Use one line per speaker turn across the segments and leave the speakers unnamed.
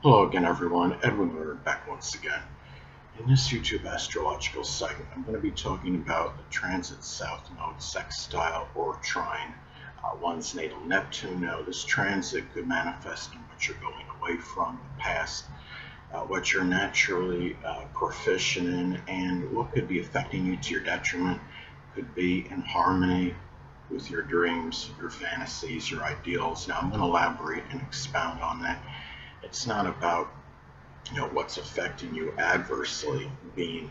Hello again, everyone. Edwin Learnard back once again. In this YouTube astrological segment, I'm going to be talking about the transit south node sextile or trine. One's natal Neptune. Now, this transit could manifest in what you're going away from, the past, what you're naturally proficient in, and what could be affecting you to your detriment. Could be in harmony with your dreams, your fantasies, your ideals. Now, I'm going to elaborate and expound on that. It's not about what's affecting you adversely being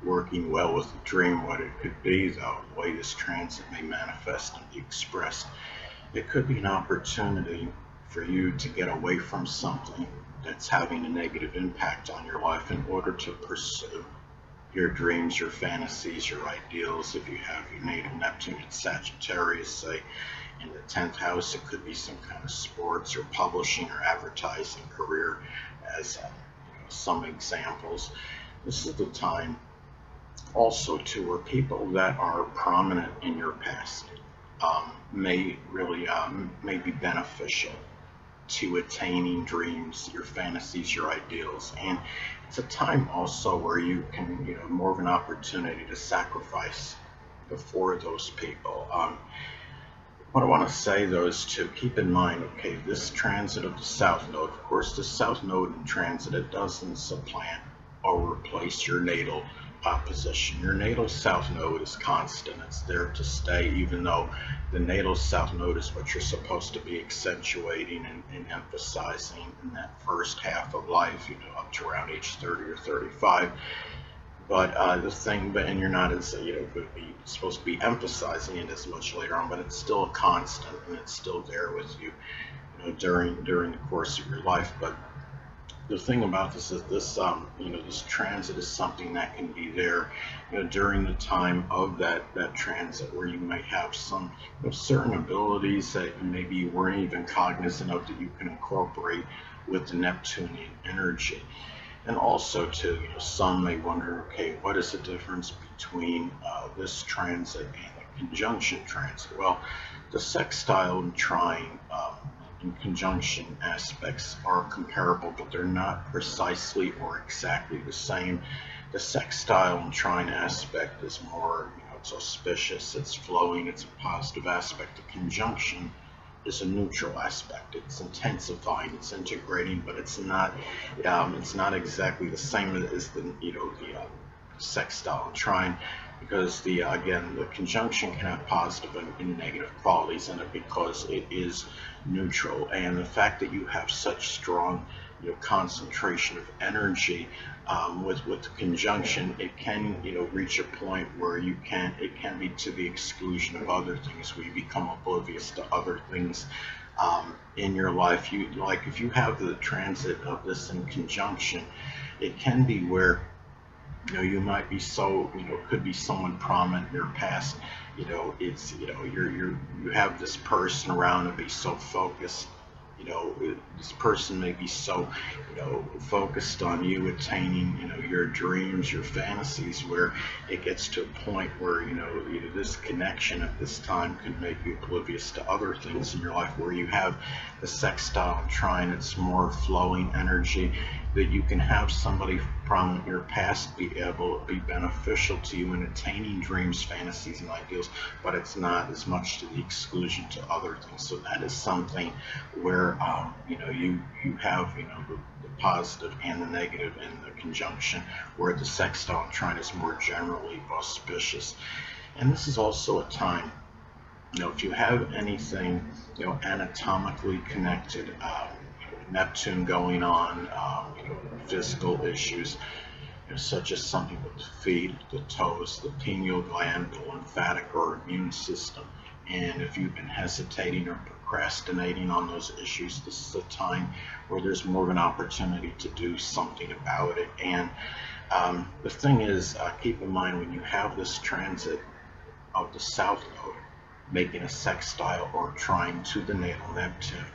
working well with the dream. What it could be, though, the way this transit may manifest and be expressed, it could be an opportunity for you to get away from something that's having a negative impact on your life in order to pursue your dreams, your fantasies, your ideals. If you have your natal Neptune in Sagittarius, say in the 10th house, it could be some kind of sports or publishing or advertising career as some examples. This is the time also to where people that are prominent in your past may be beneficial to attaining dreams, your fantasies, your ideals. And it's a time also where you can, more of an opportunity to sacrifice before those people. What I want to say, though, is to keep in mind, okay, this transit of the South Node, of course, the South Node in transit, it doesn't supplant or replace your natal position. Your natal South Node is constant. It's there to stay, even though the natal South Node is what you're supposed to be accentuating and emphasizing in that first half of life, up to around age 30 or 35. But and you're not as supposed to be emphasizing it as much later on, but it's still a constant and it's still there with you, during the course of your life. But the thing about this is this transit is something that can be there, during the time of that transit, where you might have some certain abilities that maybe you weren't even cognizant of that you can incorporate with the Neptunian energy. And also, too, some may wonder, okay, what is the difference between this transit and the conjunction transit? Well, the sextile and trine and conjunction aspects are comparable, but they're not precisely or exactly the same. The sextile and trine aspect is more, it's auspicious, it's flowing, it's a positive aspect. The conjunction is a neutral aspect. It's intensifying, it's integrating, but it's not exactly the same as the sextile and trine, because the conjunction can have positive and negative qualities in it because it is neutral. And the fact that you have such strong concentration of energy with the conjunction, it can reach a point where it can be to the exclusion of other things, where you become oblivious to other things in your life. If you have the transit of this in conjunction, it can be where you might be could be someone prominent in your past. It's you have this person around and be so focused. This person may be so focused on you attaining your dreams, your fantasies, where it gets to a point where this connection at this time can make you oblivious to other things in your life, where you have the sextile and trine. It's more flowing energy, that you can have somebody from your past be beneficial to you in attaining dreams, fantasies, and ideals, but it's not as much to the exclusion to other things. So that is something where you have the positive and the negative in the conjunction, where the sextile and trine is more generally auspicious. And this is also a time, if you have anything anatomically connected, Neptune going on, physical issues, such as something with the feet, the toes, the pineal gland, the lymphatic or immune system. And if you've been hesitating or procrastinating on those issues, this is a time where there's more of an opportunity to do something about it. And the thing is, keep in mind, when you have this transit of the South Node making a sextile or trine to the natal Neptune,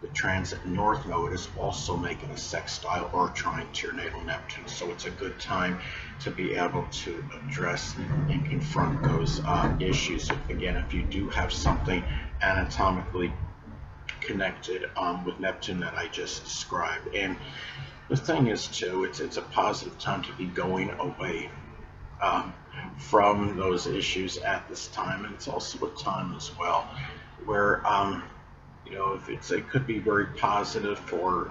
the transit North Node is also making a sextile or trine to your natal Neptune. So it's a good time to be able to address and confront those issues. If you do have something anatomically connected with Neptune that I just described. And the thing is too, it's a positive time to be going away um, from those issues at this time, and it's also a time as well where if it could be very positive for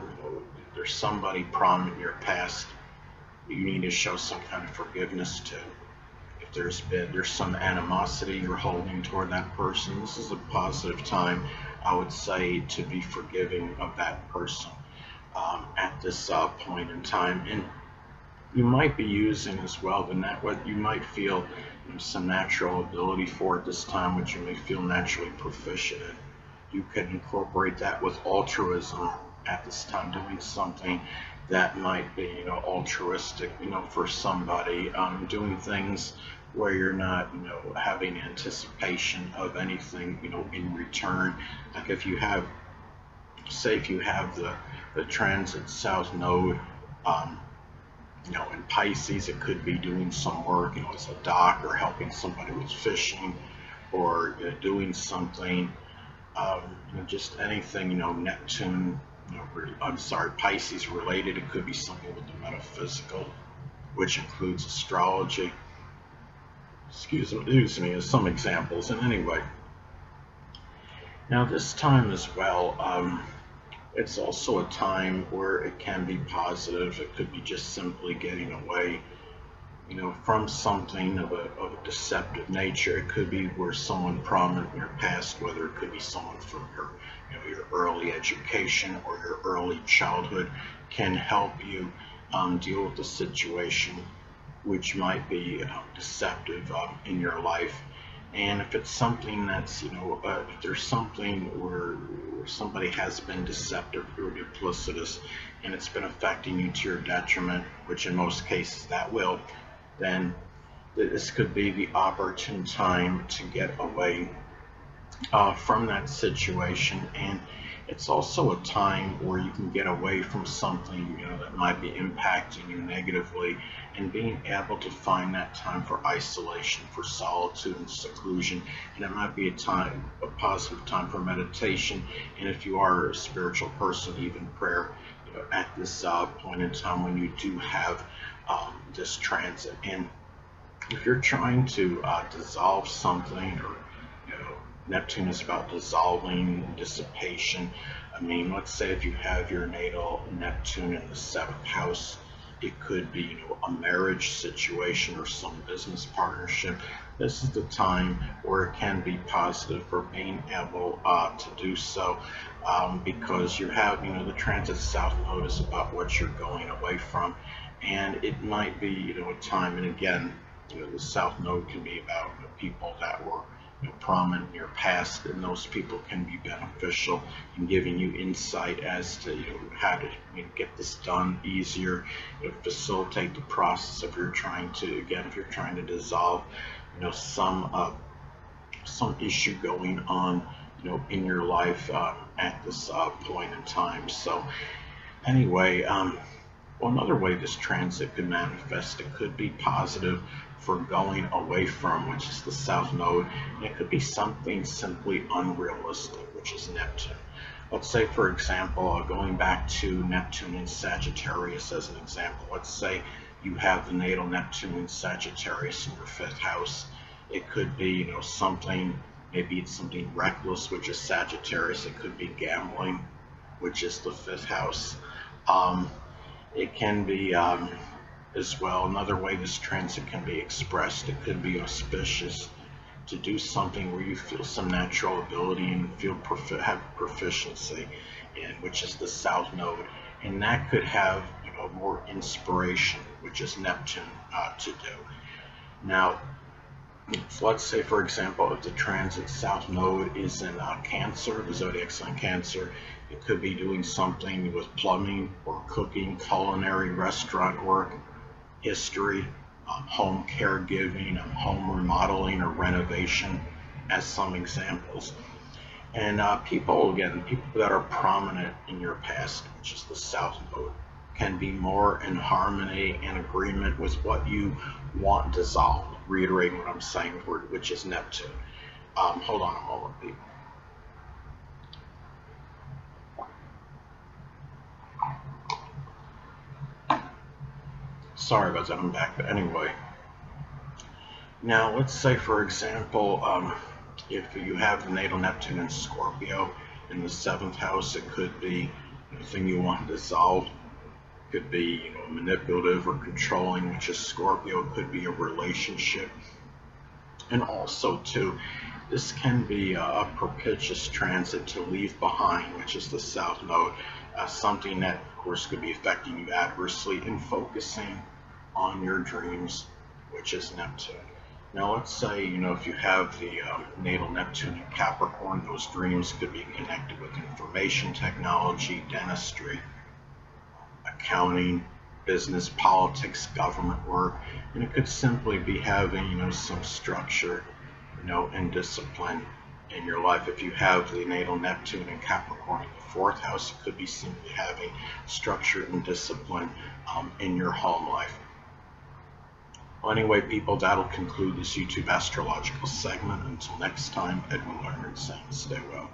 if there's somebody prominent in your past you need to show some kind of forgiveness to. If there's some animosity you're holding toward that person, this is a positive time, I would say, to be forgiving of that person at this point in time. And you might be using as well what you might feel some natural ability for at this time, which you may feel naturally proficient in. You can incorporate that with altruism at this time, doing something that might be altruistic for somebody, doing things where you're not having anticipation of anything in return. Like if you have the transit south node in Pisces, it could be doing some work as a dock or helping somebody with fishing or doing something just anything, Neptune, Pisces related. It could be something with the metaphysical, which includes astrology. Excuse me, as some examples. And anyway, now this time as well, it's also a time where it can be positive. It could be just simply getting away from something of a deceptive nature. It could be where someone prominent in your past, whether it could be someone from your early education or your early childhood, can help you deal with the situation which might be deceptive in your life. And if it's something that's, if there's something where somebody has been deceptive or duplicitous and it's been affecting you to your detriment, which in most cases that will, then this could be the opportune time to get away from that situation. And it's also a time where you can get away from something that might be impacting you negatively, and being able to find that time for isolation, for solitude and seclusion. And it might be a positive time for meditation, and if you are a spiritual person, even prayer at this point in time when you do have this transit. And if you're trying to dissolve something, or Neptune is about dissolving, dissipation. I mean, let's say if you have your natal Neptune in the 7th house, it could be a marriage situation or some business partnership. This is the time where it can be positive for being able to do so, because you have the transit south node is about what you're going away from, and it might be a time. And again, the south node can be about people that were prominent in your past, and those people can be beneficial in giving you insight as to how to get this done easier, facilitate the process if you're trying to dissolve some issue going on in your life at this point in time. So anyway, another way this transit could manifest, it could be positive for going away from, which is the south node, and it could be something simply unrealistic, which is Neptune. Let's say, for example, going back to Neptune in Sagittarius as an example, let's say you have the natal Neptune in Sagittarius in your 5th house. It could be something, maybe it's something reckless, which is Sagittarius. It could be gambling, which is the 5th house. It can be as well, another way this transit can be expressed, it could be auspicious to do something where you feel some natural ability and have proficiency in, which is the south node, and that could have more inspiration, which is Neptune, to do. Now, so let's say, for example, if the transit south node is in Cancer, the zodiac sign Cancer, it could be doing something with plumbing or cooking, culinary, restaurant work, history, home caregiving, home remodeling or renovation, as some examples. And people that are prominent in your past, which is the south node, can be more in harmony and agreement with what you want dissolved. Reiterating what I'm saying, which is Neptune. Hold on a moment, people. Sorry about that, I'm back. But anyway, now let's say, for example, if you have the natal Neptune in Scorpio in the 7th house, it could be anything you want dissolved. It could be manipulative or controlling, which is Scorpio. It could be a relationship. And also, too, this can be a propitious transit to leave behind, which is the South Node, something that, of course, could be affecting you adversely in focusing on your dreams, which is Neptune. Now, let's say, if you have the natal Neptune in Capricorn, those dreams could be connected with information technology, dentistry, accounting, business, politics, government work, and it could simply be having, some structure, and discipline in your life. If you have the natal Neptune in Capricorn in the 4th house, it could be simply having structure and discipline in your home life. Well, anyway, people, that'll conclude this YouTube astrological segment. Until next time, Edwin Learnard saying stay well.